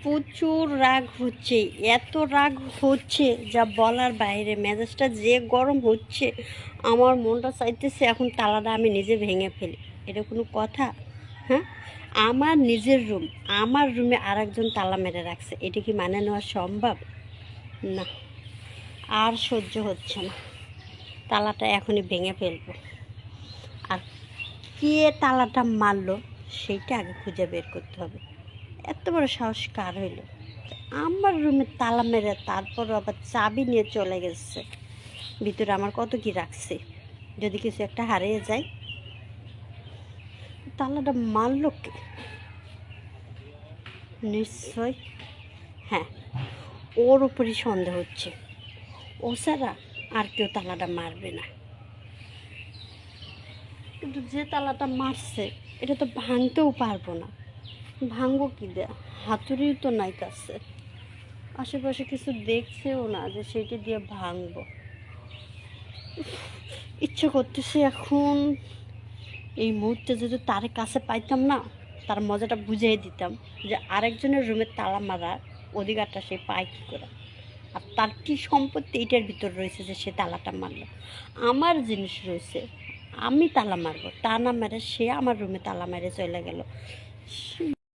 প্রচুর রাগ হচ্ছে, এত রাগ হচ্ছে যা বলার বাইরে। মেজাজটা যে গরম হচ্ছে, আমার মনটা চাইতেছে এখন তালাটা আমি নিজে ভেঙে ফেলি। এটা কোনো কথা? হ্যাঁ, আমার নিজের রুম, আমার রুমে আর একজন তালা মেরে রাখছে, এটা কি মানে নেওয়া সম্ভব? না, আর সহ্য হচ্ছে না, তালাটা এখনই ভেঙে ফেলবো। আর কে তালাটা মারলো সেইটা আগে খুঁজে বের করতে হবে। এত বড় সাহস কার হইল আমার রুমে তালা মেরে তারপর আবার চাবি নিয়ে চলে গেছে? ভিতরে আমার কত কি রাখছে, যদি কিছু একটা হারিয়ে যায়। তালাটা মারলো কে? নিশ্চয়, হ্যাঁ, ওর উপরই সন্দেহ হচ্ছে। ও ছাড়া আর কেউ তালাটা মারবে না। কিন্তু যে তালাটা মারছে এটা তো ভাঙতেও পারবো না। ভাঙবো কি দেয়া, হাতুড়িও তো নাই কাছে, আশেপাশে কিছু দেখছেও না যে সেইটা দিয়ে ভাঙবো। ইচ্ছে করতেছে এখন এই মুহূর্তে যদি তার কাছে পাইতাম না, তার মজাটা বুঝিয়ে দিতাম যে আরেকজনের রুমে তালা মারার অধিকারটা সে পায় কী করে, আর তার কী সম্পত্তি এটার ভিতর রয়েছে যে সে তালাটা মারলো। আমার জিনিস রয়েছে, আমি তালা মারবো, তা না মেরে সে আমার রুমে তালা মেরে চলে গেল।